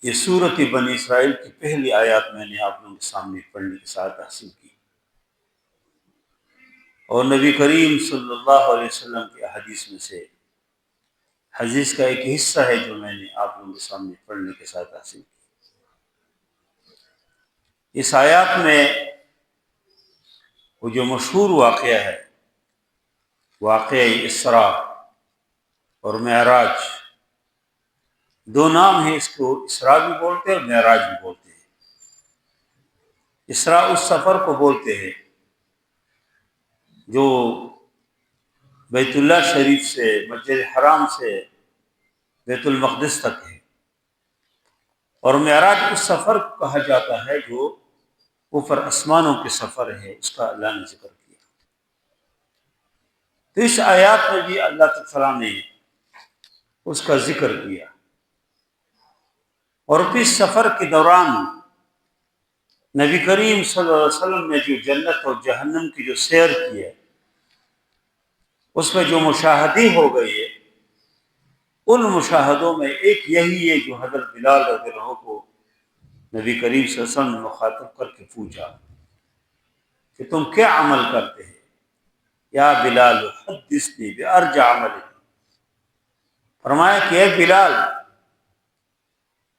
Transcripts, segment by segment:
یہ سورۃ بنی اسرائیل کی پہلی آیات میں نے آپ لوگوں کے سامنے پڑھنے کی سعادت حاصل کی، اور نبی کریم صلی اللہ علیہ وسلم کی حدیث میں سے حدیث کا ایک حصہ ہے جو میں نے آپ لوگوں کے سامنے پڑھنے کے ساتھ حاصل کی۔ اس آیات میں وہ جو مشہور واقعہ ہے، واقعہ اسراء اور معراج، دو نام ہیں اس کو، اسراء بھی بولتے ہیں اور معراج بھی بولتے ہیں۔ اسراء اس سفر کو بولتے ہیں جو بیت اللہ شریف سے، مسجد حرام سے بیت المقدس تک ہے، اور معراج اس سفر کو کہا جاتا ہے جو اوپر آسمانوں کے سفر ہے، اس کا اللہ نے ذکر کیا۔ تو اس آیات میں بھی اللہ تعالیٰ نے اس کا ذکر کیا، اور پھر اس سفر کے دوران نبی کریم صلی اللہ علیہ وسلم نے جو جنت اور جہنم کی جو سیر کی ہے، اس میں جو مشاہدے ہو گئے، ان مشاہدوں میں ایک یہی ہے جو حضرت بلال رضی اللہ عنہ کو نبی کریم صلی اللہ علیہ وسلم نے مخاطب کر کے پوچھا کہ تم کیا عمل کرتے ہیں؟ یا بلال حدثنی بارجع عمل، فرمایا کہ اے بلال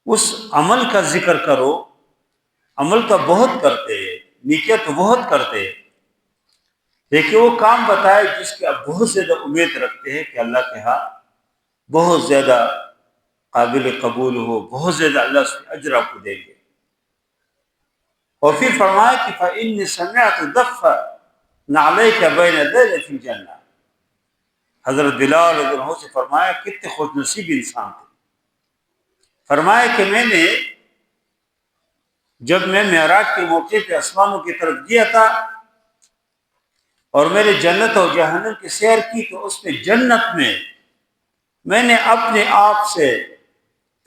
اس عمل کا ذکر کرو، عمل تو بہت کرتے ہیں، نیکیاں تو بہت کرتے ہیں، لیکن وہ کام بتائے جس کی آپ بہت زیادہ امید رکھتے ہیں کہ اللہ کے ہاں بہت زیادہ قابل قبول ہو، بہت زیادہ اللہ اس کے اجر آپ کو دیں گے۔ اور پھر فرمایا کہ فإني سمعت دف نعلیک بین یدی فی الجنہ، حضرت بلال رضی اللہ عنہ سے فرمایا کتنے خوش نصیب انسان تھے، فرمایا کہ میں نے جب میں معراج کے موقع پہ آسمانوں کی طرف گیا تھا اور میں نے جنت اور جہنم کی سیر کی، تو اس میں جنت میں نے اپنے آپ سے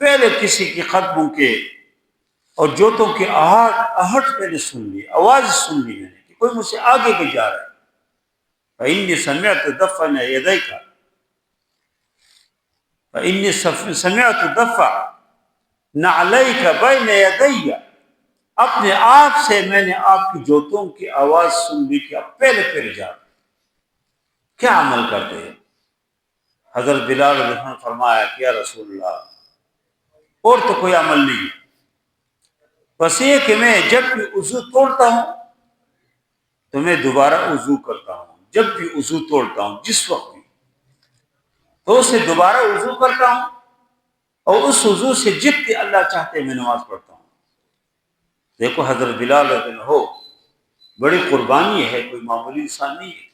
پہلے کسی کے قدموں کے اور جوتوں کی آہٹ میں نے سن لی، آواز سن لی میں نے کہ کوئی مجھ سے آگے کے جا رہا ہے۔ فإني سمعت دف یدیک، فإني سمعت دف نعلیک بین یدی، اپنے آپ سے میں نے آپ کی جوتوں کی آواز سن لی کہ آپ پہلے جا رہے۔ کیا عمل کرتے ہیں؟ حضرت بلال رضی اللہ عنہ نے فرمایا کہ یا رسول اللہ اور تو کوئی عمل نہیں، بس یہ کہ میں جب بھی وضو توڑتا ہوں تو میں دوبارہ وضو کرتا ہوں، جب بھی وضو توڑتا ہوں جس وقت بھی تو اسے دوبارہ وضو کرتا ہوں، اور اس وضو سے جتنی اللہ چاہتے میں نماز پڑھتا ہوں۔ دیکھو حضرت بلال رضی اللہ عنہ بڑی قربانی ہے، کوئی معمولی انسان نہیں ہے،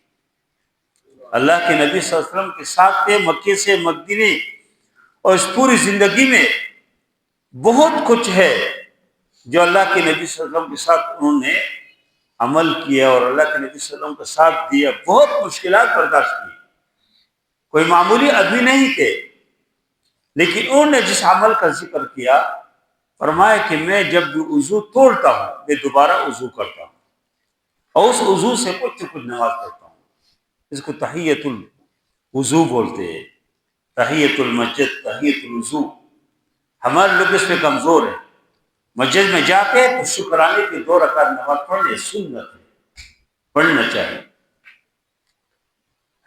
اللہ کے نبی صلی اللہ علیہ وسلم کے ساتھ تھے مکے سے مدینے، اور اس پوری زندگی میں بہت کچھ ہے جو اللہ کے نبی صلی اللہ علیہ وسلم کے ساتھ انہوں نے عمل کیا اور اللہ کے نبی صلی اللہ علیہ وسلم کا ساتھ دیا، بہت مشکلات برداشت کی، کوئی معمولی آدمی نہیں تھے، لیکن انہوں نے جس عمل کا ذکر کیا، فرمایا کہ میں جب بھی وضو توڑتا ہوں میں دوبارہ وضو کرتا ہوں، اور اس وضو سے کچھ نماز پڑھتا ہوں۔ اس کو تحیۃ الوضو بولتے ہیں، تحیۃ المسجد، تحیۃ الوضو۔ ہمارے لوگ اس میں کمزور ہیں، مسجد میں جاتے تو شکرانے کی 2 رکعت نماز پڑھنے سنت ہے، پڑھنا چاہیے،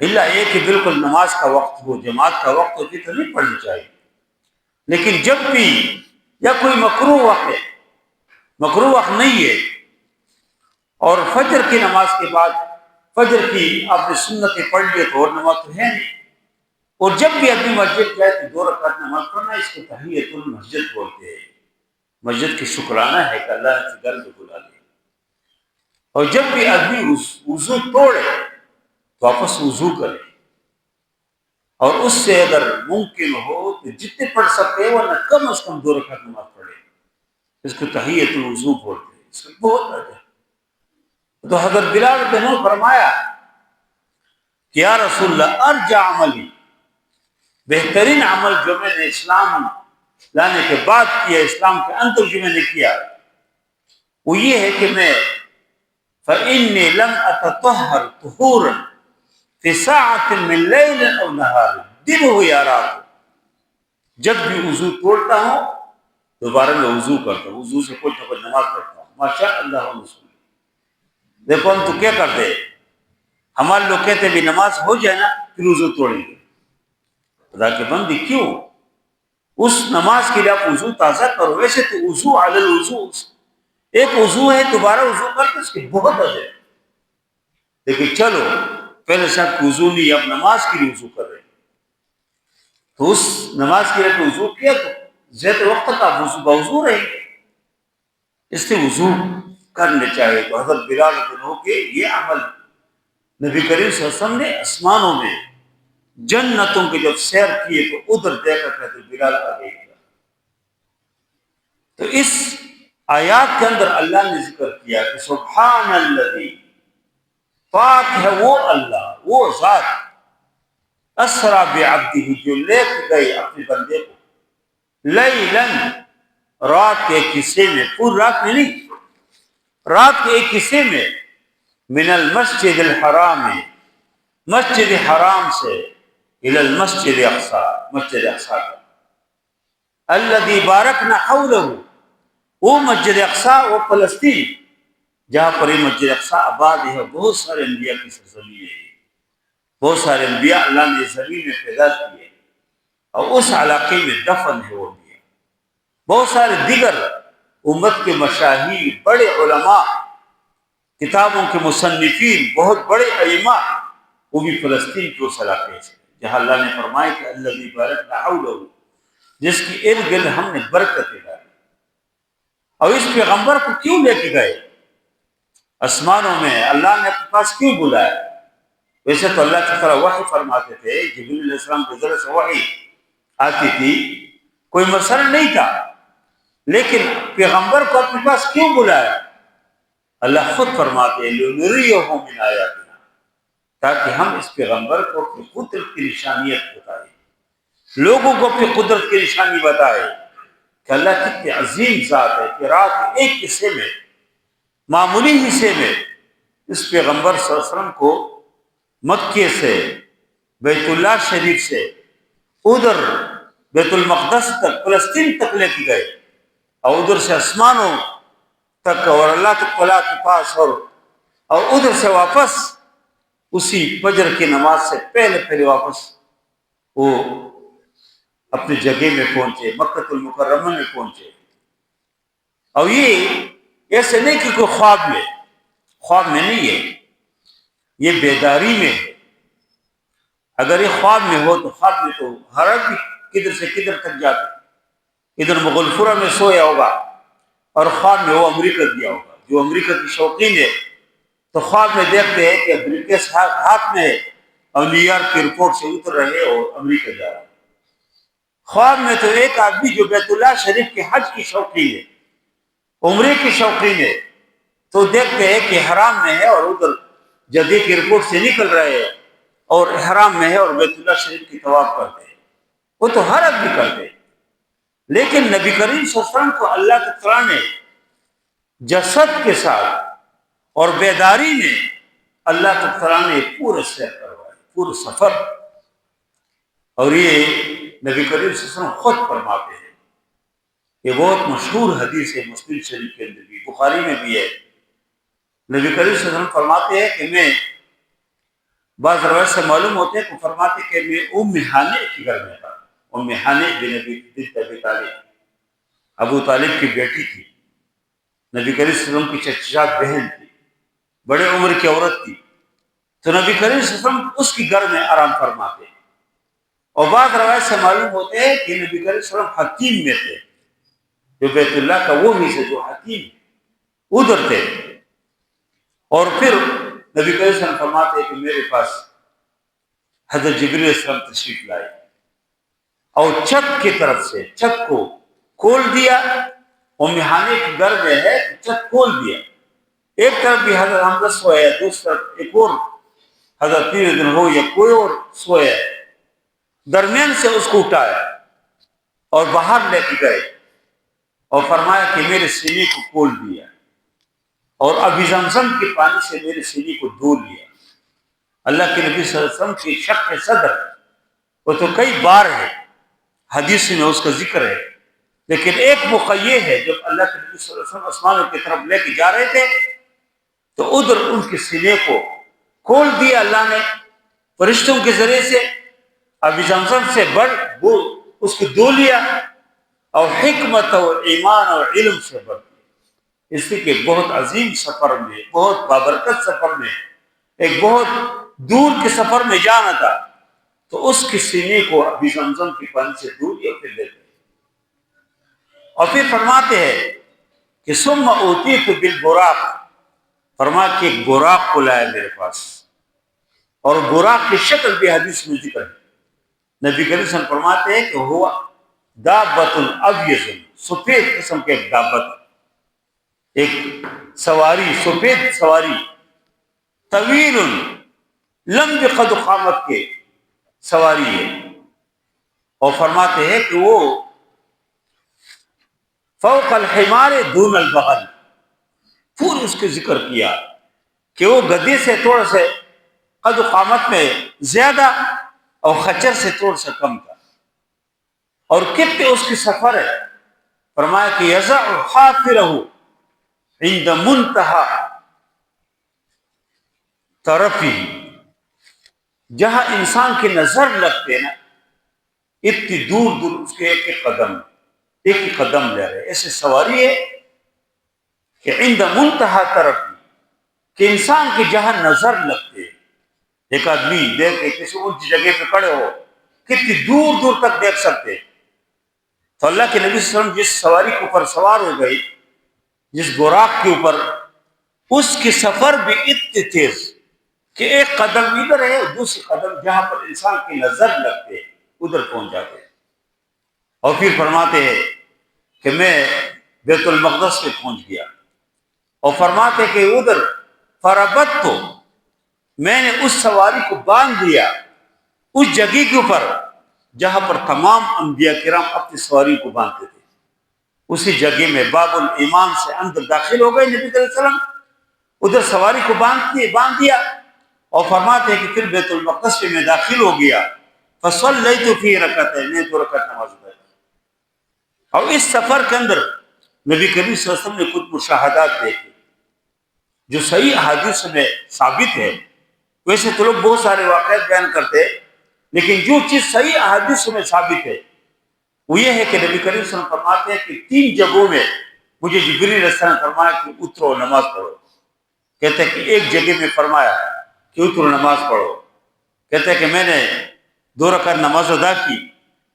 الا یہ کہ بالکل نماز کا وقت ہو، جماعت کا وقت ہو تو نہیں پڑھنی چاہیے، لیکن جب بھی یا کوئی مکروہ وقت ہے، مکروہ وقت نہیں ہے، اور فجر کی نماز کے بعد فجر کی آپ نے سنتیں پڑھ لی تو اور نماز تو ہے نہیں، اور جب بھی آدمی مسجد جائے تو 2 رکعت نماز پڑھنا، اس کو تحیۃ المسجد بولتے ہیں، مسجد کی شکرانہ ہے کہ اللہ نے گھر میں بلا لیا۔ اور جب بھی آدمی وضو توڑے تو واپس وضو کرے، اور اس سے اگر ممکن ہو تو جتنے پڑھ سکتے ہیں ورنہ کم از کم 2 رکعت نماز پڑھے، اس کو تحیۃ الوضو بولتے ہیں، اس کو بہت اجر ہے۔ تو حضرت بلال رضی اللہ عنہ فرمایا کہ یا رسول اللہ ارجع عملی، بہترین عمل جو میں نے اسلام لانے کے بعد کیا، اسلام کے اندر جو میں نے کیا، وہ یہ ہے کہ میں فإني لم أتطهر طهورا في ساعة من ليل أو نهار، دن ہو یا رات ہو، جب بھی وضو توڑتا ہوں دوبارہ میں وضو کرتا ہوں، وضو سے کچھ نہ کچھ نماز پڑھتا ہوں، ماشاء اللہ رسول۔ دیکھو ہم تو کیا کرتے ہیں، ہمارے لوگ کہتے ہیں بھی نماز ہو جائے نا پھر وضو توڑیں گے۔ خدا کے بندے کیوں؟ اس نماز کے لیے آپ وضو تازہ کرو۔ ویسے تو وضو علی الوضو، ایک وضو ہے دوبارہ وضو کرتے اس کے بہت اجر ہے، لیکن چلو پہلے شخص وضو نہیں، اب نماز کے لیے وضو کر رہے ہیں، تو اس نماز کے لیے وضو کیا تو زیادہ وقت تک آپ وضو رہیں گے، اس سے وضو کرنے چاہیے۔ تو حضرت بلال رضی اللہ عنہ کے یہ عمل نبی کریم صلی اللہ علیہ وسلم نے آسمانوں میں جنتوں کے جب سیر کیے تو ادھر دیکھا کہتے بلال آگے گیا۔ تو اس آیات کے اندر اللہ نے ذکر کیا کہ سبحان الذی، پاک ہے وہ اللہ، وہ ذات، اسرا بعبدہ، جو لے گئے اپنے بندے کو، لیلاً، رات کے ایک حصے میں، پوری رات میں نہیں، رات کے ایک حصے میں، من المسجد الحرام، مسجد حرام سے، الی المسجد اقصی، مسجد اقصی کا، الذی بارکنا حولہ، وہ مسجد اقصی، وہ فلسطین جہاں پر یہ مسجد اقصی آباد ہے، بہت سارے انبیاء کی سرزمین ہے، بہت سارے انبیاء اللہ نے زمین میں پیدا کیے اور اس علاقے میں دفن ہے وہ انبیاء۔ بہت سارے دیگر امت کے مشاہیر، بڑے علماء، کتابوں کے مصنفین، بہت بڑے ائمہ، وہ بھی فلسطین کے اس علاقے سے، جہاں اللہ نے فرمایا کہ الذی بارکنا حولہ، جس کی ارد گرد ہم نے برکتیں ڈالی۔ اور اس پیغمبر کو کیوں لے کے گئے آسمانوں میں، اللہ نے اپنے پاس کیوں بلایا؟ ویسے تو اللہ کی طرح وحی فرماتے تھے، جبریل علیہ السلام کے ذریعے سے وحی آتی تھی، کوئی مسئلہ نہیں تھا، لیکن پیغمبر کو اپنے پاس کیوں بلایا؟ اللہ خود فرماتے ہیں لِنُرِيَهُ مِنْ آیَاتِنَا، تاکہ ہم اس پیغمبر کو اپنی قدرت کی نشانیت بتائیں، لوگوں کو اپنی قدرت کی نشانی بتائے کہ اللہ کتنی عظیم ذات ہے کہ رات کے ایک حصے میں، معمولی حصے میں، اس پیغمبر صلی اللہ علیہ وسلم کو مکے سے، بیت اللہ شریف سے ادھر بیت المقدس تک، فلسطین تک لے کے گئے، اور ادھر سے آسمانوں تک اور اللہ تعالیٰ کے پاس، اور ادھر سے واپس اسی فجر کی نماز سے پہلے واپس وہ اپنی جگہ میں پہنچے، مکہ المکرمہ میں پہنچے۔ اور یہ ایسے نہیں کہ کوئی خواب میں نہیں ہے، یہ بیداری میں ہے۔ اگر یہ خواب میں ہو تو خواب میں تو ہر آدمی کدھر سے کدھر تک جاتا، ادھر مغلفورہ میں سویا ہوگا اور خواب میں وہ امریکہ گیا ہوگا۔ جو امریکہ کی شوقین ہے تو خواب میں دیکھتے ہیں کہ بریفکیس ہاتھ میں ہے اور نیو یارک کے ایئرپورٹ سے اتر رہے اور امریکہ جا رہے۔ خواب میں تو ایک آدمی جو بیت اللہ شریف کے حج کی شوقین ہے، عمرے کی شوقین ہے، تو دیکھتے ہیں کہ حرام میں ہے اور ادھر جدہ کے ایئرپورٹ سے نکل رہے ہیں اور حرام میں ہے اور بیت اللہ شریف کی طواف کرتے ہیں، وہ تو ہر آدمی کرتے ہیں۔ لیکن نبی کریم صلی اللہ علیہ وسلم کو اللہ تعالیٰ نے جسد کے ساتھ اور بیداری میں اللہ تعالیٰ نے پورے سیر کروائے، پورے سفر۔ اور یہ نبی کریم صلی اللہ علیہ وسلم خود فرماتے ہیں، یہ بہت مشہور حدیث ہے، مسلم شریف کے اندر بھی، بخاری میں بھی ہے۔ نبی کریم صلی اللہ علیہ وسلم فرماتے ہیں کہ میں، بعض روایت سے معلوم ہوتے ہیں کہ فرماتے کہ میں ام ہانے کے گھر میں تھا۔ ام ہانے بنت ابی طالب، ابو طالب کی بیٹی تھی، نبی کریم صلی اللہ علیہ وسلم کی چچا بہن تھی، بڑے عمر کی عورت تھی۔ تو نبی کریم صلی اللہ علیہ وسلم اس کی گھر میں آرام فرماتے ہیں۔ اور بعض روایت سے معلوم ہوتے ہیں کہ نبی کریم صلی اللہ علیہ وسلم حتیم میں تھے، جو بیت اللہ کا وہ حصہ جو حتیم ادھر تھے۔ اور پھر نبی کریم صلی اللہ علیہ وسلم فرماتے ہیں کہ میرے پاس حضرت جبریل علیہ السلام تشریف لائے اور چھت کی طرف سے چھت کو کھول دیا، ام ہانے کے گھر میں ہے چھت کھول دیا، ایک طرف بھی حضرت حمزہ سویا، دوسری طرف ایک اور حضرت پیر دن ہو یا کوئی اور سویا، درمیان سے اس کو اٹھایا اور باہر لے کے گئے اور فرمایا کہ میرے سینے کو کھول دیا اور ابھی زمزم کے پانی سے میرے سینے کو دھو لیا۔ اللہ کے نبی صلی اللہ علیہ وسلم کی شق صدر وہ تو کئی بار ہے، حدیث میں اس کا ذکر ہے، لیکن ایک موقع یہ ہے جب اللہ کے نبی صلی اللہ علیہ وسلم آسمانوں کی طرف لے کے جا رہے تھے تو ادھر ان کے سینے کو کھول دیا اللہ نے فرشتوں کے ذریعے سے، ابھی زمزم سے بڑھ وہ اس کو دو لیا، اور حکمت اور ایمان اور علم سے بڑھ دیا، اس لیے کہ بہت عظیم سفر میں، بہت بابرکت سفر میں، ایک بہت دور کے سفر میں جانا تھا، تو اس کے سینے کو ابھی زمزم کی پانی سے دور یا پھر لیتے، اور پھر فرماتے ہیں کہ ثم اوتیت بالبراق، فرما کہ ایک براق کو لایا میرے پاس، اور براق کی شکل بھی حدیث میں ذکر ہے، نبی کریم صلی اللہ علیہ وسلم فرماتے ہیں کہ ہوا دابۃ ابیض، سفید قسم کے ایک دابت، ایک سواری، سفید سواری، طویل لمبی قد و قامت کے سواری ہے، اور فرماتے ہیں کہ وہ فوق الحمار دون البغل، پورا اس کے ذکر کیا کہ وہ گدے سے تھوڑا سے قد و قامت میں زیادہ اور خچر سے تھوڑا سا کم تھا، اور کتنے اس کی سفر ہے، فرمایا کہ یضع حافرہ عند منتہا طرفی، جہاں انسان کی نظر لگتے نا اتنی دور دور اس کے ایک ایک قدم لے رہے، ایسے سواری ہے کہ عند منتہا طرفی، کہ انسان کی جہاں نظر لگتے، ایک آدمی دیکھ کے کسی اونچی جگہ پہ کھڑے ہو کتنی دور دور تک دیکھ سکتے، تو اللہ کے نبی صلی اللہ علیہ وسلم جس سواری کے اوپر سوار ہو گئی، جس براق کے اوپر، اس کی سفر بھی اتنی تیز کہ ایک قدم ادھر ہے، دوسری قدم جہاں پر انسان کی نظر لگتے ادھر پہنچ جاتے، اور پھر فرماتے ہیں کہ میں بیت المقدس میں پہنچ گیا، اور فرماتے کہ ادھر فربت تو میں نے اس سواری کو باندھ دیا اس جگہ کے اوپر جہاں پر تمام انبیاء کرام اپنی سواری کو باندھتے تھے، اسی جگہ میں باب الایمان سے اندر داخل ہو گئے نبی علیہ السلام، ادھر سواری کو باندھ دیا، اور فرماتے ہیں کہ پھر بیت المقدس میں داخل ہو گیا، فصلیت فی رکعتین، میں 2 رکعت نماز پڑھی، اور اس سفر کے اندر نبی کریم صلی اللہ علیہ وسلم نے کچھ مشاہدات دیکھے جو صحیح احادیث میں ثابت ہے، ویسے تو لوگ بہت سارے واقعات بیان کرتے ہیں، لیکن جو چیز صحیح احادیث میں ثابت ہے وہ یہ ہے کہ نبی کریم صلی اللہ علیہ وسلم فرماتے ہیں کہ 3 جگہوں میں مجھے جبریل علیہ السلام نے فرمایا کہ اترو نماز پڑھو، کہتے ہیں کہ ایک جگہ میں فرمایا کہ اترو نماز پڑھو، کہتے ہیں کہ میں نے 2 رکعت نماز ادا کی،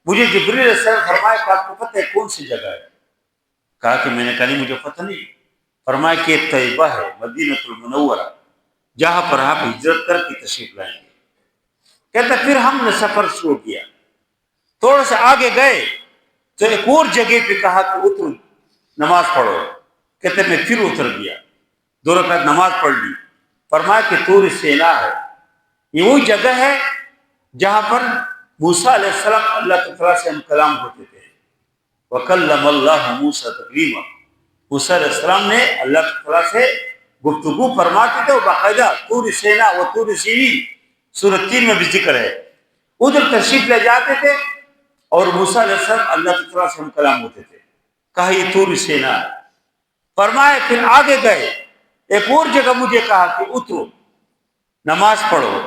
مجھے جبریل علیہ السلام نے فرمایا کہ آپ کو پتہ ہے کون سی جگہ ہے؟ کہا کہ میں نے کہا نہیں مجھے پتہ نہیں، فرمایا کہ ایک طیبہ ہے، مدینہ المنورہ، جہاں پر آپ ہجرت کر کے تشریف لائیں گے، کہتا پھر ہم نے سفر شروع کیا، تھوڑا سا آگے گئے تو ایک اور جگہ پہ کہا کہ اتر نماز پڑھو، کہتے میں پھر اتر گیا، 2 رکعت نماز پڑھ لی، فرمایا کہ طور سینا ہے، یہ وہی جگہ ہے جہاں پر موسیٰ علیہ السلام اللہ تعالیٰ سے ہم کلام ہوتے تھے، وَكَلَّمَ اللَّهُ مُوسَىٰ تَكْلِيمًا، موسیٰ علیہ السلام نے اللہ تعالیٰ سے گفتگو فرماتے تھے، باقاعدہ طور سینا و طور سینین سورۃ 3 میں بھی ذکر ہے، ادھر تشریف لے جاتے تھے، اور موسیٰ علیہ السلام اللہ تعالیٰ سے ہم کلام ہوتے تھے، کہا یہ طور سینا ہے، فرمایا پھر آگے گئے، ایک اور جگہ مجھے کہا کہ اترو نماز پڑھو،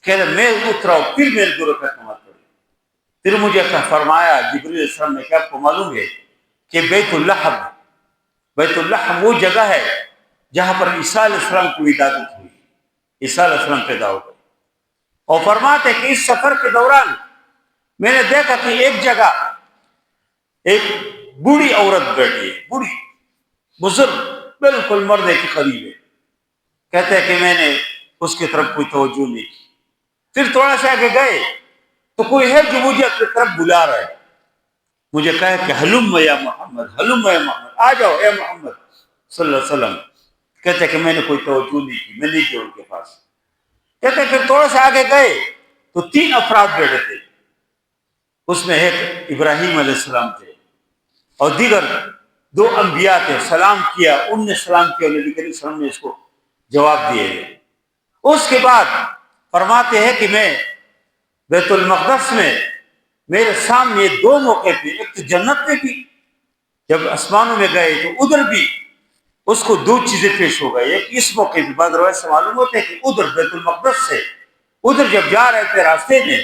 کہ میں اترا، پھر میں 2 رکعت نماز پڑھی، پھر مجھے فرمایا جبریل علیہ السلام نے کہ آپ کو معلوم ہے کہ بیت اللحم وہ جگہ ہے جہاں پر عیسیٰ علیہ السلام کی ولادت ہوئی، عیسیٰ علیہ السلام پیدا ہو گئے، اور فرماتے کہ اس سفر کے دوران میں نے دیکھا کہ ایک جگہ ایک بوڑھی عورت بیٹھی ہے، بوڑھی بزرگ بالکل مرنے کے قریب ہے، کہتے ہیں کہ میں نے اس کی طرف کوئی توجہ نہیں کی، پھر تھوڑا سا آگے گئے تو کوئی ہے جو مجھے اپنی طرف بلا رہا ہے، مجھے کہا کہ ہلم یا محمد، ہلم یا محمد، آ جاؤ اے محمد صلی اللہ علیہ وسلم، کہتے ہیں کہ میں نے کوئی توجہ نہیں کی، میں نہیں گیا ان کے پاس، کہتے ہیں پھر تھوڑا سا آگے گئے تو 3 افراد بیٹھے تھے، اس میں ایک ابراہیم علیہ السلام تھے اور دیگر 2 انبیاء تھے، سلام کیا، ان نے سلام کیا، نبی کریم صلی اللہ علیہ وسلم نے اس کو جواب دیے گئے، اس کے بعد فرماتے ہیں کہ میں بیت المقدس میں میرے سامنے 2 موقع پہ، ایک تو جنت میں بھی جب آسمانوں میں گئے تو ادھر بھی اس کو دو چیزیں پیش ہو گئی. ایک اس موقع پہ بعض روایت سے معلوم ہوتا ہے کہ ادھر بیت المقدس سے ادھر جب جا رہے تھے راستے میں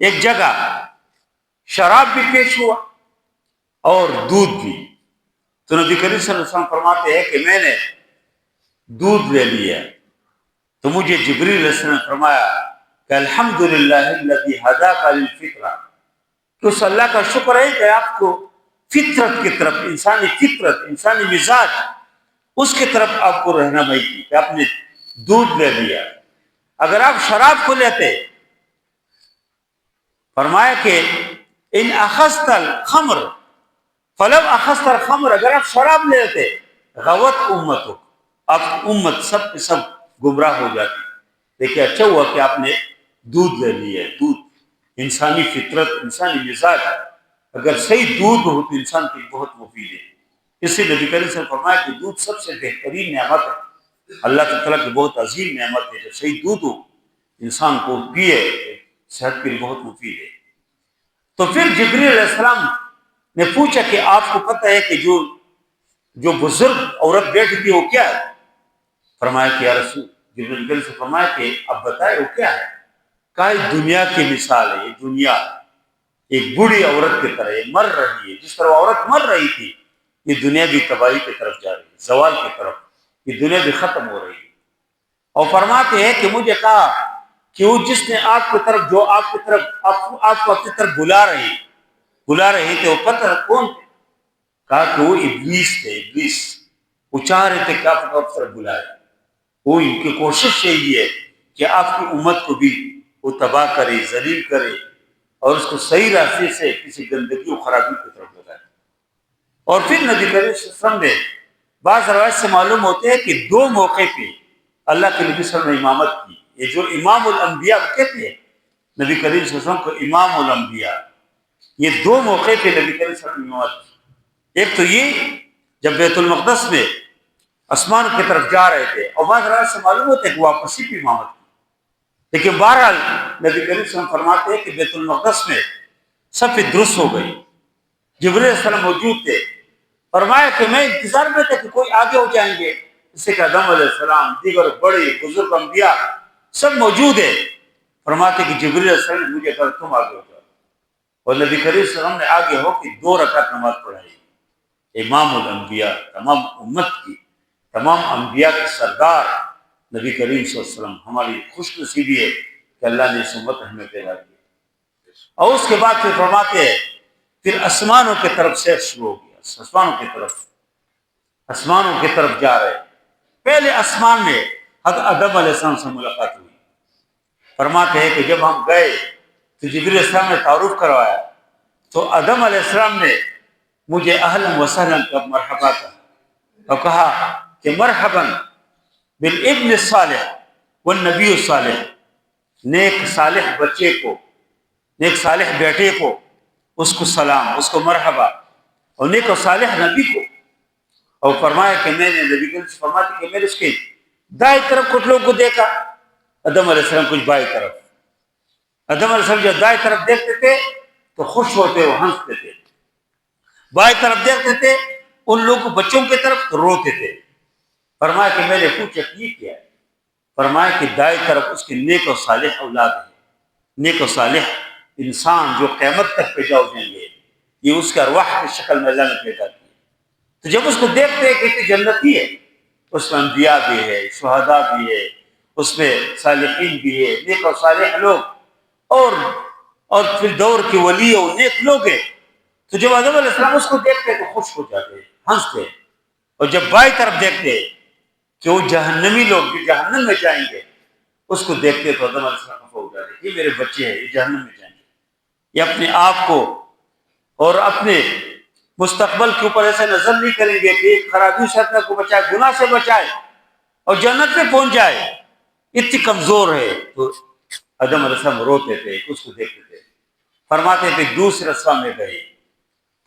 ایک جگہ شراب بھی پیش ہوا اور دودھ بھی. تو نبی کریم صلی اللہ علیہ وسلم فرماتے ہیں کہ میں نے دودھ لے لیا تو مجھے جبریل علیہ السلام نے فرمایا کہ الحمدللہ الذی ہداک للفطرہ، تو اس اللہ کا شکر ہے کہ آپ کو فطرت کی طرف، انسانی فطرت، انسانی مزاج، اس کی طرف آپ کو رہنمائی کی کہ آپ نے دودھ لے لیا. اگر آپ شراب کو لیتے، فرمایا کہ ان اخذت الخمر فلو اخذت الخمر، اگر آپ شراب لیتے غوت امتک، آپ امت سب کے سب گمراہ ہو جاتی. دیکھیں اچھا ہوا کہ آپ نے دودھ لے لیا. دودھ انسانی فطرت، انسانی مزاج، اگر صحیح دودھ ہو تو انسان کے لیے بہت مفید ہے. اس سے نبی کریم سے فرمایا کہ دودھ سب سے بہترین نعمت ہے، اللہ تعالیٰ کی بہت عظیم نعمت ہے. جب صحیح دودھ ہو انسان کو پیے صحت کے لیے بہت مفید ہے. تو پھر جبریل علیہ السلام نے پوچھا کہ آپ کو پتہ ہے کہ جو بزرگ عورت بیٹھی تھی وہ کیا ہے؟ فرمایا کہ یا رسول، جبریل سے فرمایا کہ اب بتائے وہ کیا ہے؟ کہا یہ دنیا کی مثال ہے. یہ دنیا ایک بوڑھی عورت کی طرح مر رہی ہے. جس طرح عورت مر رہی تھی یہ دنیا بھی تباہی کی طرف جا رہی ہے، زوال کی طرف. یہ دنیا بھی ختم ہو رہی ہے. اور فرماتے ہیں کہ مجھے کہا کہ وہ جس نے آپ کی طرف، جو آپ کی طرف آپ کو اپنی طرف بلا رہے تھے، وہ پتہ کون تھے؟ کہا کہ وہ ابلیس تھے. ابلیس وہ چاہ رہے تھے کہ آپ کو اپنی طرف بلائے. وہ ان کی کوشش یہی ہے کہ آپ کی امت کو بھی وہ تباہ کرے، ذلیل کرے اور اس کو صحیح راستے سے کسی گندگی و خرابی کی طرف لگائے. اور پھر نبی کریم صلی اللہ علیہ وسلم نے بعض روایت سے معلوم ہوتے ہیں کہ دو موقع پہ اللہ کے نبی صلی اللہ علیہ وسلم نے امامت کی. یہ جو امام الانبیاء کہتے ہیں نبی کریم صلی اللہ علیہ وسلم کو امام الانبیاء، یہ دو موقع پہ نبی کریم صلی اللہ علیہ وسلم نے امامت کی. ایک تو یہ جب بیت المقدس میں آسمان کی طرف جا رہے تھے، اور بعض روایت سے معلوم ہوتا ہے کہ واپسی پہ امامت کی. لیکن بہرحال نبی کریم صلی اللہ علیہ وسلم فرماتے ہیں کہ بیت المقدس میں سب درست ہو گئی. جبریل علیہ السلام موجود تھے. فرمایا کہ میں انتظار میں تھا کہ کوئی آگے ہو جائیں گے، جیسے کہ آدم علیہ السلام، دیگر بڑے بزرگ انبیاء سب موجود ہیں. فرماتے کہ جبریل علیہ السلام نے مجھے کہا تم آگے ہو جاؤ. اور نبی کریم صلی اللہ علیہ وسلم نے آگے ہو کے 2 رکعت نماز پڑھائی. امام الانبیاء، تمام امت کی، تمام انبیاء کے سردار نبی کریم صلی اللہ علیہ وسلم. ہماری خوش نصیبی ہے کہ اللہ نے اس امت ہمیں پیدا کیا. اور اس کے بعد پھر فرماتے ہیں پھر آسمانوں کی طرف سے شروع ہو گیا. آسمانوں کی طرف جا رہے. پہلے آسمان میں حضرت آدم علیہ السلام سے ملاقات ہوئی. فرماتے ہیں کہ جب ہم گئے تو جبریل علیہ السلام نے تعارف کروایا تو آدم علیہ السلام نے مجھے اہلا وسہلا کا مرحبا کہا اور کہا کہ مرحبا بالابن الصالح والنبی الصالح، نیک صالح بچے کو، نیک صالح بیٹے کو، اس کو سلام، اس کو مرحبا، اور نیک و صالح نبی کو. اور فرمایا کہ میں نے نبی سے فرمایا کہ میں نے اس کے دائیں طرف کچھ لوگوں کو دیکھا. آدم علیہ السلام کچھ بائیں طرف. آدم علیہ السلام جب دائیں طرف دیکھتے تھے تو خوش ہوتے وہ ہنستے تھے، بائیں طرف دیکھتے تھے ان لوگوں بچوں کی طرف تو روتے تھے. فرمایا کہ میں نے پوچھا کہ یہ کیا ہے؟ فرمایا کہ دائیں طرف اس کے نیک و صالح اولاد ہے. نیک و صالح انسان جو قیامت تک پیدا ہو جائیں گے، یہ اس کے ارواح کی شکل میں اللہ نے پیدا کی. تو جب اس کو دیکھتے ہیں کہ جنتی ہے، اس میں انبیاء بھی ہے، شہداء بھی ہے، اس میں صالحین بھی ہے، نیک و صالح لوگ، اور پھر دور کے ولی اور نیک لوگ ہیں. تو جب آدم علیہ السلام اس کو دیکھتے تو خوش ہو جاتے، ہنستے. اور جب بائیں طرف دیکھتے کہ وہ جہنمی لوگ جو جہنم میں جائیں گے، اس کو دیکھتے تو آدم علیہ السلام خفا ہو جاتے. یہ میرے بچے ہیں، یہ جہنم میں جائیں گے. یہ اپنے آپ کو اور اپنے مستقبل کے اوپر ایسا نظر نہیں کریں گے کہ ایک خرابی سے اپنے کو بچائے، گناہ سے بچائے اور جنت میں پہنچ جائے. اتنی کمزور ہے. تو آدم علیہ السلام روتے تھے، اس کو دیکھتے تھے. فرماتے تھے دوسرے آسمان میں گئے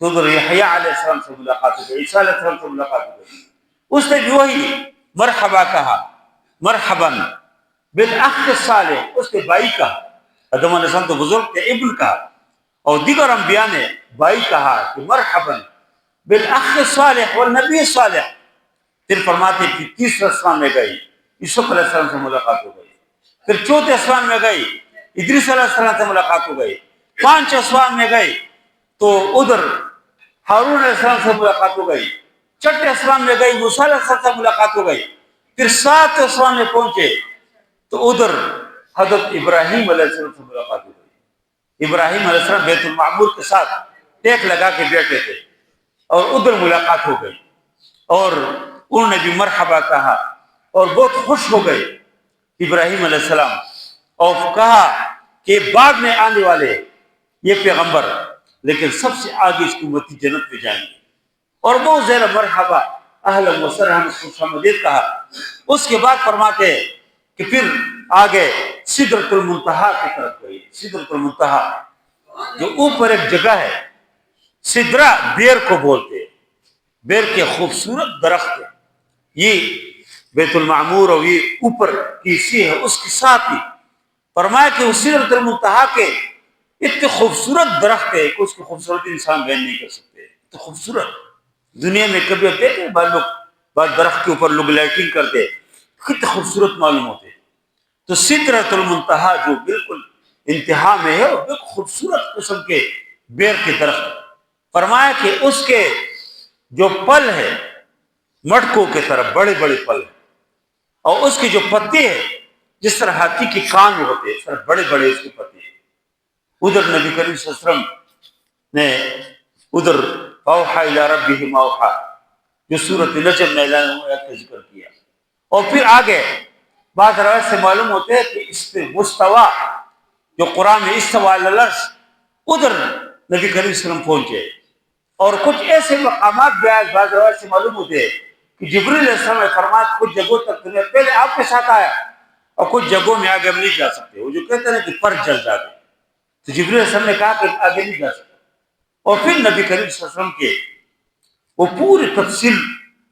تو ادھر یحییٰ علیہ السلام سے ملاقات ہو گئی، عیسیٰ علیہ السلام سے ملاقات ہو گئی. اس نے بھی وہی مرحبا کہا، مرحبا بالاخ الصالح، اس کے بھائی کہا. آدم علیہ السلام تو بزرگ تھے، ابن کہا. اور دیگر انبیاء نے بھائی کہا کہ مرحبا بالاخ صالح والنبی صالح. پھر فرماتے کہ تیسرے آسمان میں گئی، یوسف علیہ السلام سے ملاقات ہو گئی. پھر چوتھے آسمان میں گئی، ادریس علیہ السلام سے ملاقات ہو گئی. پانچ آسمان میں گئی تو ادھر ہارون علیہ السلام سے ملاقات ہو گئی. چھٹے آسمان میں گئی، موسیٰ علیہ السلام سے ملاقات ہو گئی. پھر سات آسمان میں پہنچے تو ادھر حضرت ابراہیم علیہ السلام سے ملاقات ہو گئی. ابراہیم علیہ السلام بیت المعمور کے ساتھ ٹیک لگا کے بیٹھے تھے اور ادھر ملاقات ہو گئی اور انہوں نے بھی مرحبا کہا اور بہت خوش ہو گئے ابراہیم علیہ السلام، اور کہا کہ بعد میں آنے والے یہ پیغمبر لیکن سب سے آگے اس کی امتی جنت میں جائیں گے، اور بہت زیادہ مرحبا اہلا و سہلا خوش آمدید کہا. اس کے بعد فرماتے ہیں کہ پھر آگے سدرۃ المنتہا کی طرف گئی. سدرۃ المنتہا جو اوپر ایک جگہ ہے، سدرہ بیر کو بولتے ہیں، بیر کے خوبصورت درخت ہے. یہ بیت المعمور اور یہ اوپر کی سی ہے، اس کے ساتھ ہی فرمایا کہ اس سدرۃ المنتہا کے اتنے خوبصورت درخت ہے کہ اس کی خوبصورتی انسان بیان نہیں کر سکتے. تو خوبصورت دنیا میں کبھی آپ دیکھیں بعض درخت کے اوپر لوگ لائٹنگ کرتے کتنے خوبصورت معلوم ہوتے. تو سدرۃ المنتہا جو بالکل انتہا میں ہے اور بالکل خوبصورت قسم کے بیر کے درخت. فرمایا کہ اس کے جو پل ہے مٹکوں کے طرف بڑے بڑے پل ہیں، اور اس کے جو پتے ہیں جس طرح ہاتھی کے کان ہوتے ہیں اس طرح بڑے بڑے اس کے پتے ہیں. ادھر نبی کریم صلی اللہ علیہ وسلم نے ادھر اوحا الی ربہ ما اوحا جو سورۃ نجم میں کا ذکر کیا. اور پھر آگے بعض روایت سے معلوم ہوتے ہیں کہ اس پہ مستوی جو قرآن میں استوى علی العرش ادھر نبی کریم صلی اللہ علیہ وسلم پہنچے. اور کچھ ایسے مقامات بھی بعض روایت سے معلوم ہوتے ہیں کہ جبریل علیہ السلام نے فرمایا کچھ جگہوں تک دنیا پہلے آپ کے ساتھ آیا اور کچھ جگہوں میں آگے ہم نہیں جا سکتے. وہ جو کہتے ہیں کہ پر جل جاتے، تو جبریل علیہ السلام نے کہا کہ آگے نہیں جا سکتے. اور پھر نبی کریم صلی اللہ علیہ وسلم کے وہ پوری تفصیل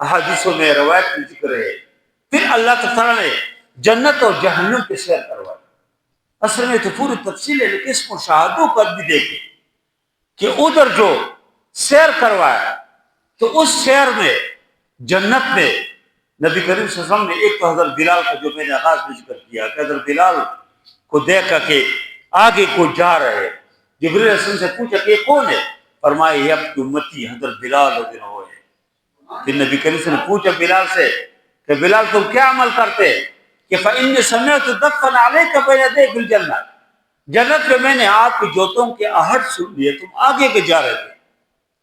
احادیثوں میں روایت میں ذکر ہے. پھر اللہ تعالیٰ نے جنت اور جہنم کے سیر کروایا. اصل میں تو پوری تفصیل ہے لیکن اس مشاہدوں پر بھی دیکھیں کہ ادھر جو سیر کروایا تو اس سیر میں جنت میں نبی کریم صلی اللہ علیہ وسلم نے ایک تو حضرت بلال کا جو میں نے آغاز میں ذکر کیا کہ حضرت بلال کو دیکھا کہ آگے کو جا رہے. جبریل علیہ السلام سے پوچھا کہ یہ کون ہے؟ فرمایا یہ آپ کی امتی حضرت بلال رضی اللہ عنہ ہے. پھر نبی کریم صلی اللہ علیہ وسلم نے پوچھا بلال سے کہ بلال تم کیا عمل کرتے ہیں؟ کہ فإني سمعت دفا عليك بين يدي في الجنة، جنت میں میں نے آپ کی جوتوں کے آہٹ سن لیے، تم آگے کے جا رہے تھے.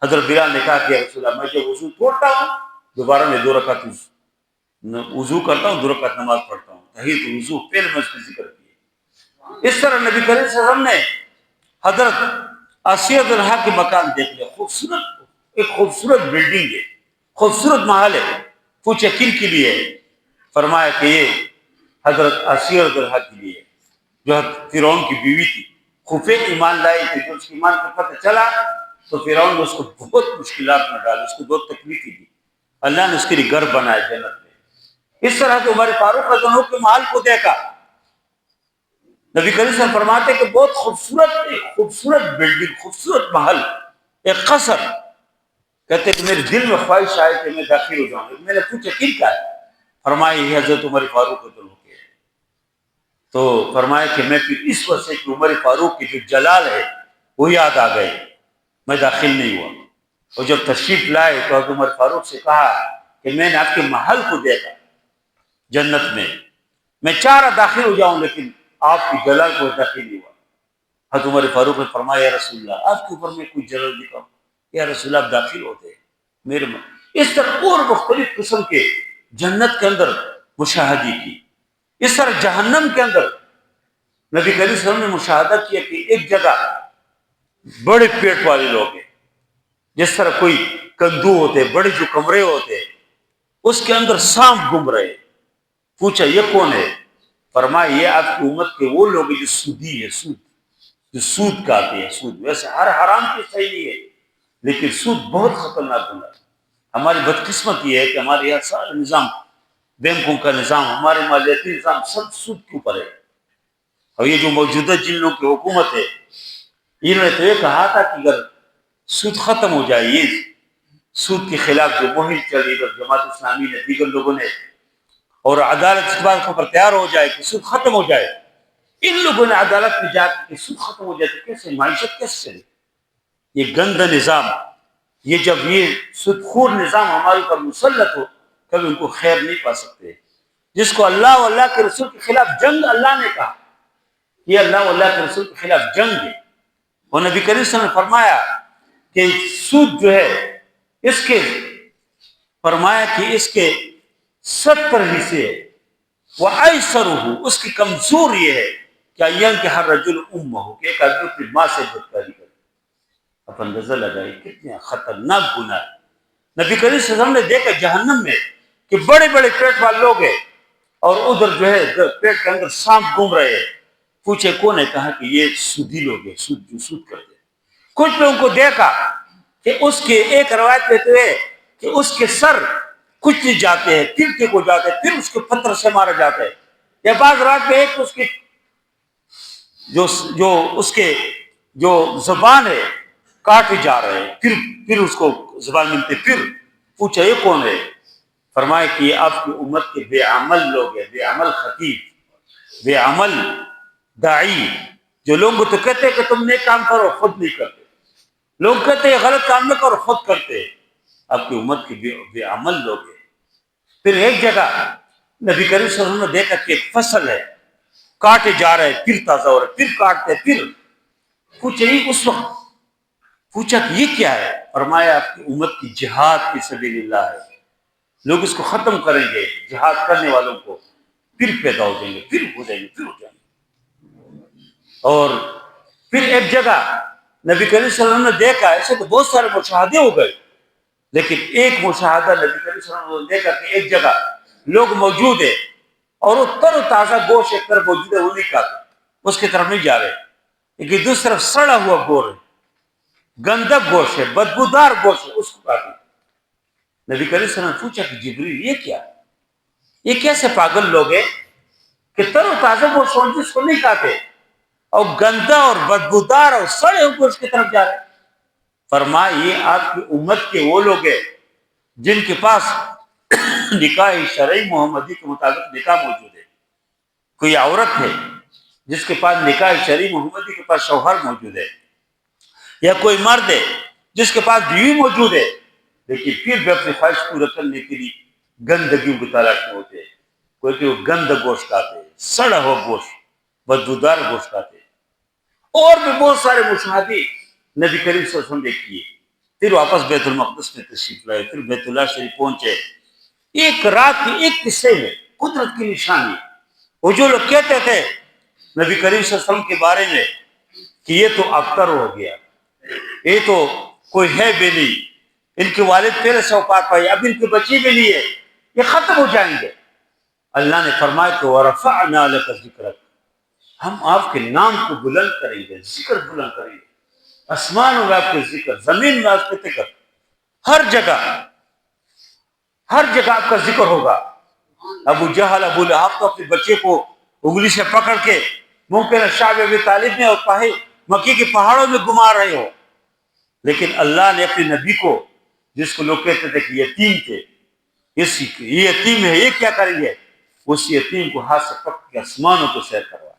حضرت بلال نے کہا کہ رسول اللہ میں جب وضو توڑتا ہوں دوبارہ میں 2 رکعت وضو کرتا ہوں، 2 رکعت نماز پڑھتا ہوں. تحیۃ وضو پہلے میں اس کا ذکر کیا. اس طرح نبی کریم صلی اللہ علیہ وسلم نے حضرت آسیہ طلحہ کے مکان دیکھ لیا. خوبصورت ایک خوبصورت بلڈنگ ہے، خوبصورت محل ہے. پوچھے کن کے لیے؟ فرمایا کہ یہ حضرت آسیہ طلحہ کے لیے جو فرعون کی بیوی تھی، خفیہ ایمان لائی تھی. جو اس کے ایمان کا پتہ چلا تو فرعون نے اس کو بہت مشکلات میں ڈالی، اس کو بہت تکلیفیں دی. اللہ نے اس کے لیے گھر بنائے جنت میں. اس طرح کہ عمر فاروق رضی اللہ عنہ کے محل کو دیکھا. نبی کریم صلی اللہ علیہ وسلم فرماتے کہ بہت خوبصورت بلڈنگ، خوبصورت محل، ایک قصر. کہتے کہ میرے دل میں خواہش آئی کہ میں داخل ہو جاؤں. میں نے پوچھا کن کا ہے؟ فرمایا یہ حضرت عمر فاروق رضی اللہ عنہ کے ہے. تو فرمایا کہ میں پھر اس وجہ سے کہ عمر فاروق کی جو جلال ہے وہ یاد آ گئی، میں داخل نہیں ہوا. اور جب تشریف لائے تو حضرت عمر فاروق سے کہا کہ میں نے آپ کے محل کو دیکھا جنت میں چاہ رہا داخل ہو جاؤں لیکن آپ کی جلال کو داخل نہیں ہوا. حضرت عمر فاروق نے فرمایا یا رسول اللہ آپ کے اوپر میں کوئی جلال دکھاؤں؟ یا رسول اللہ آپ داخل ہوتے میرے من. اس طرح اور مختلف قسم کے جنت کے اندر مشاہدے کی. اس طرح جہنم کے اندر نبی کریم صلی اللہ علیہ وسلم نے مشاہدہ کیا کہ ایک جگہ بڑے پیٹ والے لوگ ہیں، جس طرح کوئی کندو ہوتے، بڑے جو کمرے ہوتے، اس کے اندر سانپ گھوم رہے. پوچھا یہ کون ہے؟ فرمایا یہ آپ کی امت کے وہ لوگ ہیں جو سودی ہے، جو سود کھاتے ہیں. سود ویسے ہر حرام کی صحیح نہیں ہے لیکن سود بہت خطرناک ہونا ہے. ہماری بدقسمت یہ ہے کہ ہمارے یہاں سارا نظام، بینکوں کا نظام، ہمارے مالیاتی نظام سب سود کے اوپر ہے. اور یہ جو موجودہ جن لوگوں کی حکومت ہے انہوں نے تو یہ کہا تھا کہ اگر سود ختم ہو جائے، یہ سود کے خلاف جو مہم چلی اور جماعت اسلامی نے دیگر لوگوں نے، اور عدالت اس بات پر تیار ہو جائے کہ سود ختم ہو جائے، ان لوگوں نے عدالت میں جا کے سود ختم ہو جائے تو کیسے معیشت کیسے چلے؟ یہ گندا نظام، یہ جب یہ سودخور نظام ہمارے اوپر مسلط ہو کبھی ان کو خیر نہیں پا سکتے۔ جس کو اللہ و اللہ کے رسول کے خلاف جنگ اللہ نے کہا، یہ اللہ و اللہ کے رسول کے خلاف جنگ ہے۔ اور نبی کریم صلی اللہ علیہ وسلم نے فرمایا کہ سود جو ہے اس کے، فرمایا کہ اس کے 70 حصے ہے، وَأَيْسَرُهُ، اس کی کمزور یہ ہے کہ يَنْكِحَ الرَّجُلُ أُمَّهُ، کہ ایک آدمی اپنی ماں سے بدکاری کرے۔ اب اندازہ لگائے کتنے خطرناک گناہ ہے۔ نبی کریم صلی اللہ علیہ وسلم نے دیکھا جہنم میں کہ بڑے بڑے پیٹ والے لوگ ہیں اور ادھر جو ہے پیٹ کے اندر سانپ گھوم رہے ہیں۔ پوچھے کون ہے؟ کہا کہ یہ سودی لوگ ہیں، سود کرتے ہیں۔ کچھ لوگوں کو دیکھا کہ اس کے ایک روایت دیتے ہیں کہ اس کے سر کچھ جاتے ہیں، تلتے کو جاتے ہیں، پھر اس کو پتھر سے مارا جاتا ہے، یا بعض رات میں ایک اس کی جو اس کے جو زبان ہے کاٹے جا رہے ہیں، پھر اس کو زبان ملتے، پھر پوچھا یہ کون ہے؟ فرمایا کہ یہ آپ کی امت کے بے عمل لوگ ہیں، بے عمل خطیب، بے عمل داعی، جو لوگوں تو کہتے ہیں کہ تم نیک کام کرو، خود نہیں کرتے، لوگ کہتے ہیں غلط کام نہ کرو، خود کرتے ہیں۔ آپ کی امت کے بے عمل لوگ ہیں۔ پھر ایک جگہ نبی کریم صلی اللہ علیہ وسلم نے دیکھا کہ ایک فصل ہے، کاٹے جا رہے ہیں، پھر تازہ ہو رہے، پھر کاٹتے، پھر پوچھا اس وقت پوچھا کہ یہ کیا ہے؟ فرمایا آپ کی امت کی جہاد فی سبیل اللہ ہے، لوگ اس کو ختم کریں گے، جہاد کرنے والوں کو پھر پیدا ہو جائیں گے، پھر ہو جائیں گے۔ اور پھر ایک جگہ نبی کریم صلی اللہ علیہ وسلم نے دیکھا، ایسے تو بہت سارے مشاہدے ہو گئے، لیکن ایک مشاہدہ نبی کریم صلی اللہ علیہ وسلم نے دیکھا کہ ایک جگہ لوگ موجود ہیں اور وہ تر و تازہ گوشت ایک طرف موجود ہے، وہ نہیں کھاتے، اس کی طرف نہیں جا رہے، لیکن دوسری طرف سڑا ہوا گوشت ہے، گندک گوشت ہے، بدبودار گوشت ہے، اس کو کھاتے۔ نبی کریم صلی اللہ علیہ وسلم نے پوچھا کہ جبریل یہ کیا؟ یہ کیسے پاگل لوگ ہیں کہ تر و تازہ گوشت جس کو نہیں کھاتے اور گندا اور بدبودار اور سڑے ہوئے گوشت کی طرف جا رہے ہیں؟ فرمایا یہ آپ کی امت کے وہ لوگ ہیں جن کے پاس نکاح شرعی محمدی کے مطابق نکاح موجود ہے۔ کوئی عورت ہے جس کے پاس نکاح شرعی محمدی کے پاس شوہر موجود ہے، یا کوئی مرد ہے جس کے پاس بیوی موجود ہے، لیکن پھر بھی اپنی خواہش پورا کرنے کے لیے گندگیوں کی تلاش میں ہوتے ہیں، کوئی کہ وہ گند گوشت کھاتے ہیں، سڑا ہوا گوشت، بدبودار گوشت کھاتے ہیں۔ اور بھی بہت سارے مشاہدے نبی کریم صلی اللہ علیہ وسلم نے کیے۔ پھر واپس بیت المقدس میں تشریف لائے، پھر بیت اللہ شریف پہنچے۔ ایک رات کے ایک قصے میں قدرت کی نشانی، وہ جو لوگ کہتے تھے نبی کریم صلی اللہ علیہ وسلم کے بارے میں کہ یہ تو ابتر ہو گیا، یہ تو کوئی ہے بھی نہیں، ان کے والد پہلے سے وفات پائے، اب ان کے بچے بھی نہیں ہے، یہ ختم ہو جائیں گے۔ اللہ نے فرمایا کہ وَرَفَعْنَا لَكَ ذِكْرَكَ، ہم آپ کے نام کو بلند کریں گے، ذکر بلند کریں گے، آسمانوں میں آپ کے ذکر، زمین میں آپ کے ذکر، ہر جگہ آپ کا ذکر ہوگا۔ ابو جہل، ابو لہب تو اپنے بچے کو انگلی سے پکڑ کے ممکن ہے شعب ابی طالب میں اور مکی کے پہاڑوں میں گما رہے ہو، لیکن اللہ نے اپنے نبی کو، جس کو لوگ کہتے تھے کہ یتیم تھے، یہ یتیم ہے، یہ کیا کریں گے، اس یتیم کو ہاتھ سے پکڑ کے آسمانوں کو سیر کروا،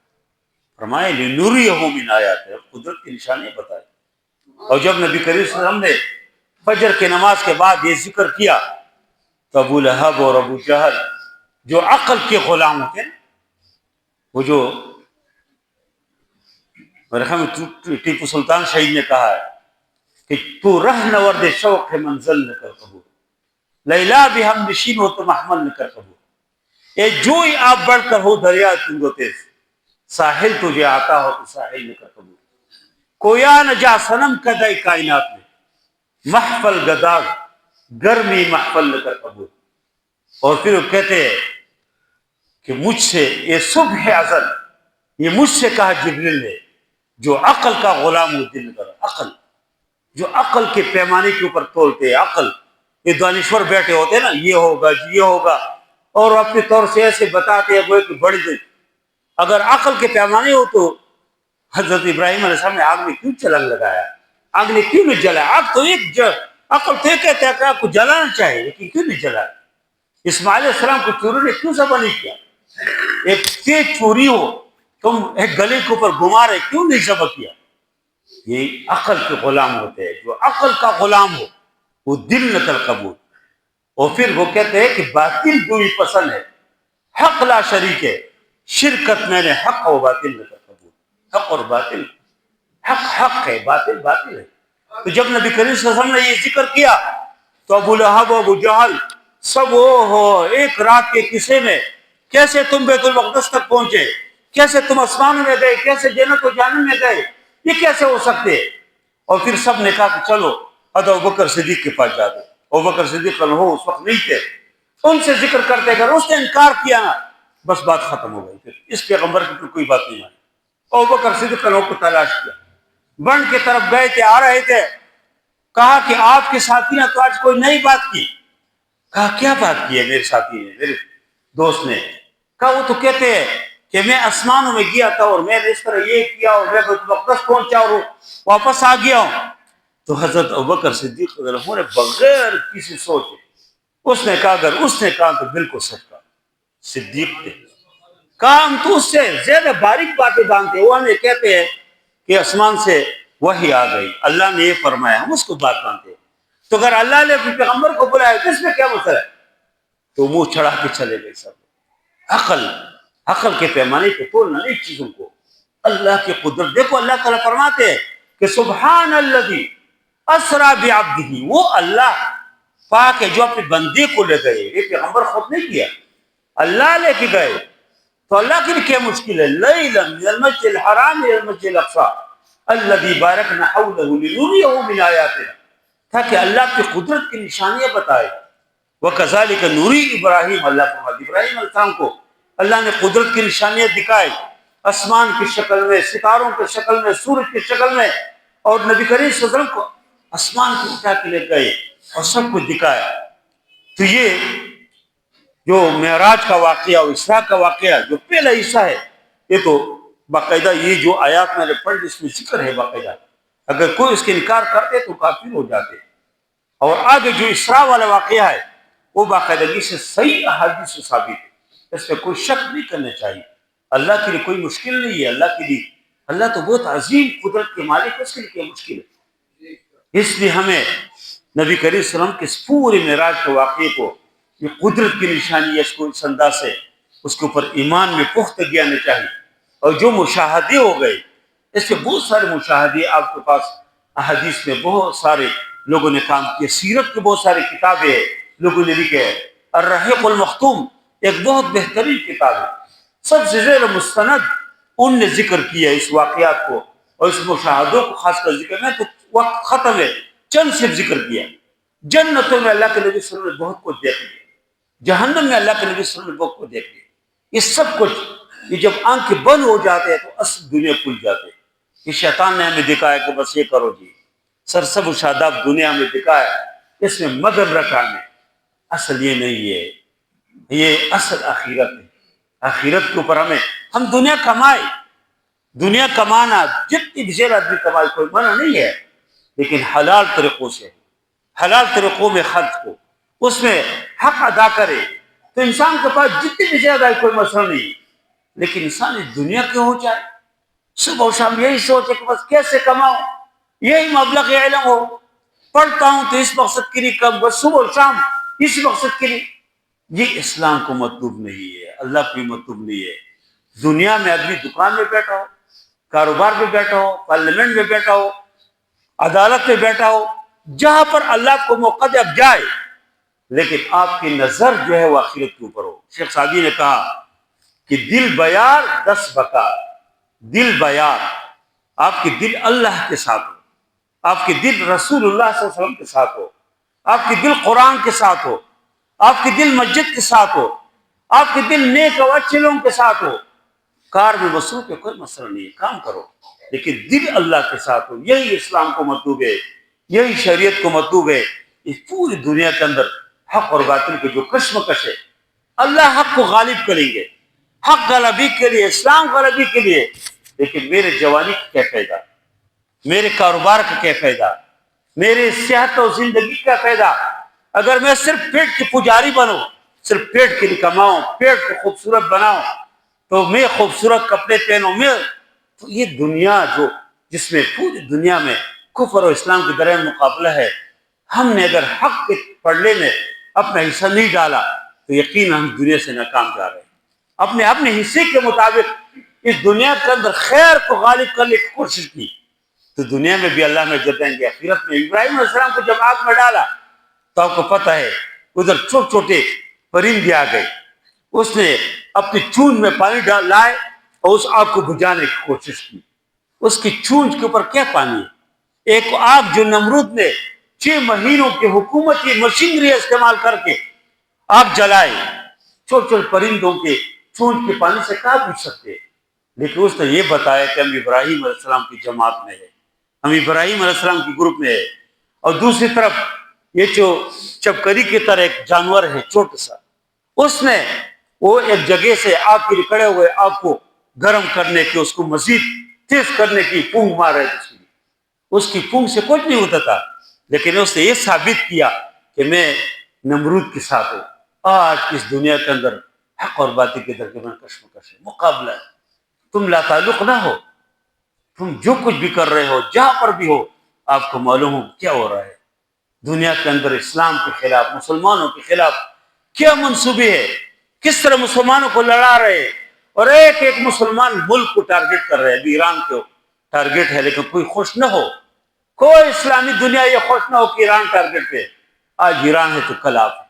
فرمایا لِنُرِيَهُ مِنْ آیَاتِنَا، قدرت کی نشانیاں بتائے۔ اور جب نبی کریم صلی اللہ علیہ وسلم نے فجر کی نماز کے بعد یہ ذکر کیا تو ابو لہب اور ابو جہل جو عقل کے غلام ہوتے ہیں، وہ جو میرے خیال میں ٹیپو سلطان شہید نے کہا ہے کہ تو رہ نورد شوق ہے منزل نہ کر قبول، لیلا بھی ہم نشین ہو تو محمل نہ کر قبول، اے جوئی آپ بڑھ کر ہو دریا تنگو تیز، ساحل تجھے آتا ہو تو ساحل نہ کر قبول، کویا نہ جا صنم کدائی کائنات میں، محفل گداغ گرمی محفل نہ کر قبول۔ اور پھر وہ کہتے ہیں کہ مجھ سے یہ صبح ازل، یہ مجھ سے کہا جبریل نے، جو عقل کا غلام ہو دل کر، عقل جو عقل کے پیمانے کے اوپر تولتے ہیں، عقل یہ دانشور بیٹھے ہوتے ہیں نا، یہ ہوگا جی یہ ہوگا، اور اپنے طور سے ایسے بتاتے ہیں وہ کہ بڑی دن، اگر عقل کے پیمانے ہو تو حضرت ابراہیم علیہ السلام نے آگ میں کیوں چلنگ لگایا، آگ نے کیوں نہیں جلا، آگ تو ایک عقل تو یہ کہتے ہیں کہ آپ کو جلانا چاہیے، لیکن کیوں نہیں جلا؟ اسماعیل علیہ السلام کو چوری نے کیوں ذبح نہیں کیا؟ ایک تیز چوری ہو، تم ایک گلے کے اوپر گھما رہے، کیوں نہیں ذبح کیا؟ یہ عقل کے غلام ہوتے ہیں. جو عقل کا غلام ہو وہ دل نقل قبول. اور پھر وہ کہتے ہیں کہ باطل دوری پسند ہے، حق لا شریک ہے، شرکت میں نے حق و باطل نقل قبول. حق اور باطل، حق حق ہے، باطل باطل ہے. تو جب نبی کریم صلی اللہ علیہ وسلم نے یہ ذکر کیا تو ابو لہب و ابو جہل سب ایک رات کے قصے میں، کیسے تم بیت المقدس تک پہنچے، کیسے تم آسمان میں گئے، کیسے جنت و جہنم میں گئے، یہ کیسے ہو سکتے؟ اور پھر سب نے کہا کہ چلو ابو بکر صدیق کے پاس جاتے. ابو بکر صدیق ہو اس وقت نہیں تھے، ان سے ذکر کرتے، اگر اس نے انکار کیا نا بس بات ختم ہو گئی. پھر اس پیغمبر کی کوئی بات نہیں آئی. ابو بکر صدیق کو تلاش کیا، بن کی طرف گئے تھے، آ رہے تھے، کہا کہ آپ کے ساتھی نے تو آج کوئی نئی بات کی. کہا کیا بات کی ہے میرے ساتھی نے، میرے دوست نے؟ کہا وہ تو کہتے ہیں کہ میں آسمانوں میں گیا تھا اور میں نے اس طرح یہ کیا اور میں بیت المقدس پہنچا اور واپس آ گیا ہوں. تو حضرت ابوبکر صدیق رضی اللہ عنہ نے بغیر کسی سوچے اس نے کہا، اگر اس نے کہا تو بالکل سچ کہا. صدیق تھے. کہا ہم تو اس سے زیادہ باریک باتیں جانتے ہیں، وہ ہمیں کہتے ہیں کہ آسمان سے وحی آ گئی، اللہ نے یہ فرمایا، ہم اس کو بات مانتے ہیں. تو اگر اللہ نے اپنے پیغمبر کو بلایا تو اس میں کیا مسئلہ ہے؟ تو منہ چڑھا کے چلے گئے سب. عقل کے پیمانے پہ تولنا نہیں چیزوں کو. اللہ کی قدرت دیکھو، اللہ تعالیٰ فرماتے ہیں کہ سبحان الذی اسریٰ بعبدہ، وہ اللہ پاک ہے جو اپنے بندے کو لے گئے. یہ پیغمبر خود نہیں کیا، اللہ لے کے گئے. تو اللہ کے لیے کیا مشکل ہے؟ لیلا من المسجد الحرام الى المسجد الاقصی الذی بارکنا حولہ لنریہ من آیاتنا، تاکہ اللہ کی قدرت کی نشانیاں بتائے. وَكَذَلِكَ نُرِي ابراہیم، اللہ فرماتے ابراہیم علیہ السلام کو اللہ نے قدرت کی نشانیاں دکھائی، آسمان کی شکل میں، ستاروں کی شکل میں، سورج کی شکل میں. اور نبی کریم صلی اللہ علیہ وسلم کو آسمان کو اٹھا کے لے گئے اور سب کچھ دکھایا. تو یہ جو معراج کا واقعہ اور اسراء کا واقعہ جو پہلا حصہ ہے، یہ تو باقاعدہ یہ جو آیات میں نے پڑھی اس میں ذکر ہے باقاعدہ. اگر کوئی اس کے انکار کرتے تو کافر ہو جاتے. اور آگے جو اسراء والا واقعہ ہے وہ باقاعدگی سے صحیح احادیث سے ثابت ہے، اس پہ کوئی شک نہیں کرنا چاہیے. اللہ کے لیے کوئی مشکل نہیں ہے. اللہ کے لیے، اللہ تو بہت عظیم قدرت کے مالک ہے، اس کے لیے کیا مشکل ہے؟ اس لیے ہمیں نبی کریم صلی اللہ علیہ وسلم کے اس پورے معراج کے واقعے کو، یہ قدرت کی نشانی ہے، اس کو اس انداز سے اس کے اوپر ایمان میں پختگی آنے چاہیے. اور جو مشاہدے ہو گئے، اس سے بہت سارے مشاہدے آپ کے پاس احادیث میں بہت سارے لوگوں نے کام کیے. سیرت کے بہت ساری کتابیں لوگوں نے لکھے ہیں. الرحیق المختوم ایک بہت بہترین کتاب ہے، سب سے زیادہ مستند ان نے ذکر کیا اس واقعات کو اور اس مشاہدوں کو خاص کر ذکر. میں تو وقت ختم ہے، چند صرف ذکر کیا. جنتوں میں اللہ کے نبی صلی اللہ علیہ وسلم نے بہت کچھ دیکھ لیا، جہنم میں اللہ کے نبی صلی اللہ علیہ وسلم نے بہت کچھ دیکھ لیا. یہ سب کچھ یہ جب آنکھیں بند ہو جاتے ہیں تو اصل دنیا کھل جاتے ہیں. کہ شیطان نے ہمیں دکھایا کہ بس یہ کرو جی، سرسب و شاداب دنیا میں دکھایا، اس میں مدد رکھا میں. اصل یہ نہیں ہے، یہ اصل آخرت ہے. آخرت کے اوپر ہم دنیا کمائے، دنیا کمانا جتنی بھی زیادہ آدمی کمائے کوئی منع نہیں ہے، لیکن حلال طریقوں سے، حلال طریقوں میں خرچ کو، اس میں حق ادا کرے تو انسان کے پاس جتنی بھی زیادہ ہے کوئی مسئلہ نہیں. لیکن انسان اس دنیا کے ہو جائے، صبح و شام یہی سوچے کہ بس کیسے کماؤں، یہی مبلغ علم ہو، پڑھتا ہوں تو اس مقصد کے لیے کم، بس صبح و شام اس مقصد کے لیے. یہ اسلام کو مطلوب نہیں ہے، اللہ کو مطلوب نہیں ہے. دنیا میں آدمی دکان میں بیٹھا ہو، کاروبار میں بیٹھا ہو، پارلیمنٹ میں بیٹھا ہو، عدالت میں بیٹھا ہو، جہاں پر اللہ کو موقع دے اب جائے، لیکن آپ کی نظر جو ہے وہ آخرت کے اوپر ہو. شیخ سعدی نے کہا کہ دل بیار 10 بکار. دل بیار، آپ کے دل اللہ کے ساتھ ہو، آپ کے دل رسول اللہ صلی اللہ علیہ وسلم کے ساتھ ہو، آپ کے دل قرآن کے ساتھ ہو، آپ کے دل مسجد کے ساتھ ہو، آپ کے دل نیک اور اچھے لوگوں کے ساتھ ہو. کار میں مصروف ہے کوئی مسئلہ نہیں ہے، کام کرو، لیکن دل اللہ کے ساتھ ہو. یہی اسلام کو مطلوب ہے، یہی شریعت کو مطلوب ہے. اس پوری دنیا کے اندر حق اور باطل کے جو کشمکش ہے، اللہ حق کو غالب کریں گے، حق غلبی کے لیے، اسلام غلبی کے لیے. لیکن میرے جوانی کا کیا فائدہ، میرے کاروبار کا کیا فائدہ، میری صحت اور زندگی کا فائدہ، اگر میں صرف پیٹ کی پجاری بنوں، صرف پیٹ کے لیے کماؤں، پیٹ کو خوبصورت بناؤں، تو میں خوبصورت کپڑے پہنوں، میں تو یہ دنیا جو جس میں پوری دنیا میں کفر اور اسلام کے درمیان مقابلہ ہے، ہم نے اگر حق کے پڑھنے میں اپنا حصہ نہیں ڈالا تو یقیناً ہم دنیا سے ناکام جا رہے ہیں۔ اپنے حصے کے مطابق اس دنیا کے اندر خیر کو غالب کرنے کی کوشش کی تو دنیا میں بھی اللہ میں عزت دیں گے، آخرت میں۔ ابراہیم علیہ السلام کو جب آگ میں ڈالا تو آپ کو پتہ ہے ادھر چھوٹے چھوٹے پرندے آ گئے، اس نے اپنی چونچ میں پانی لائے اور اس آگ کو بجھانے کی کوشش کی۔ اس کی چونچ کے اوپر کیا پانی ہے؟ ایک آگ جو نمرود نے 6 مہینوں کی حکومتی مشینری استعمال کر کے آگ جلائے، چھوٹے چھوٹے پرندوں کے چونچ کے پانی سے کہاں بجھ سکتے؟ لیکن اس نے یہ بتایا کہ ہم ابراہیم علیہ السلام کی جماعت میں ہے، ہم ابراہیم علیہ السلام کی گروپ میں ہے۔ اور دوسری طرف یہ جو چپکری کی طرح ایک جانور ہے چھوٹا سا، اس نے وہ ایک جگہ سے آگ کے لیے کھڑے ہوئے آگ کو گرم کرنے کی، اس کو مزید تیز کرنے کی پونگ مار رہے تھے۔ اس کی پونگ سے کچھ نہیں ہوتا تھا، لیکن اس نے یہ ثابت کیا کہ میں نمرود کے ساتھ ہوں۔ آج اس دنیا کے اندر حق اور باطل کے درمیان کشمکش ہے، مقابلہ ہے۔ تم لا تعلق نہ ہو، تم جو کچھ بھی کر رہے ہو، جہاں پر بھی ہو، آپ کو معلوم ہو کیا ہو رہا ہے دنیا کے اندر۔ اسلام کے خلاف، مسلمانوں کے خلاف کیا منصوبے ہے، کس طرح مسلمانوں کو لڑا رہے ہیں، اور ایک ایک مسلمان ملک کو ٹارگٹ کر رہے ہیں۔ ابھی ایران کو ٹارگٹ ہے، لیکن کوئی خوش نہ ہو، کوئی اسلامی دنیا یہ خوش نہ ہو کہ ایران ٹارگٹ ہے۔ آج ایران ہے تو کل آپ ہے،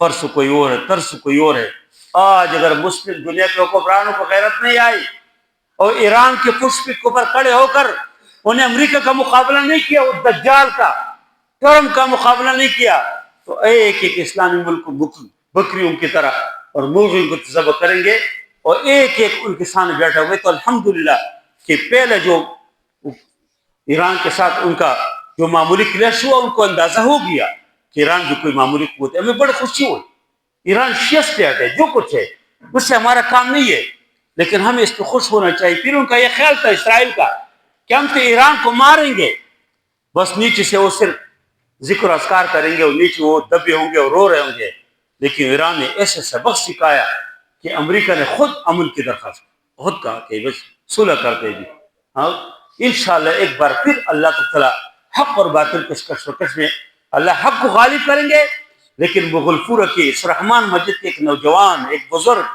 پرسوں کوئی اور ہے، ترسوں کوئی اور ہے۔ آج اگر مسلم دنیا کے حکمرانوں کو غیرت نہیں آئی اور ایران کے پشت کے اوپر کھڑے ہو کر انہیں امریکہ کا مقابلہ نہیں کیا، وہ دجال کا، ٹرمپ کا مقابلہ نہیں کیا، تو ایک ایک اسلامی ملک کو بکریوں کی طرح اور مرغیوں کو ذبح کریں گے، اور ایک ایک ان کے سامنے بیٹھا ہوئے۔ تو الحمدللہ کہ پہلے جو ایران کے ساتھ ان کا جو معمولی کلیش ہوا، ان کو اندازہ ہو گیا کہ ایران جو کوئی معمولی قوت ہے۔ ہمیں بڑی خوشی ہوئی، ایران شیعہ اسٹیٹ ہے، جو کچھ ہے اس سے ہمارا کام نہیں ہے، لیکن ہمیں اس پہ خوش ہونا چاہیے۔ پھر ان کا یہ خیال تھا اسرائیل کا کہ ہم تو ایران کو ماریں گے، بس نیچے سے وہ صرف ذکر اذکار کریں گے اور نیچے وہ دبے ہوں گے اور رو رہے ہوں گے۔ لیکن ایران نے ایسے سبق سکھایا کہ امریکہ نے خود امن کی درخواست خود کہا کہ بس صلح کرتے جی۔ ہاں انشاءاللہ ایک بار پھر اللہ تعالیٰ حق اور باطل کے کشمکش میں اللہ حق کو غالب کریں گے۔ لیکن مغلفورہ کی اس رحمان مسجد کے ایک نوجوان، ایک بزرگ،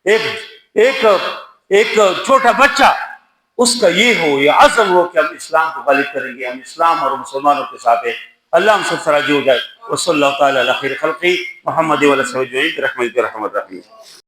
ایک چھوٹا بچہ، اس کا یہ عزم ہو کہ ہم اسلام کو غالب کریں گے، ہم اسلام اور مسلمانوں کے ساتھ ہیں۔ اللہ ہم سب سے راضی ہو جائے۔ وصلی اللہ تعالیٰ علی خیر خلقہ محمد وعلی آلہ وصحبہ اجمعین برحمتک یا ارحم الراحمین۔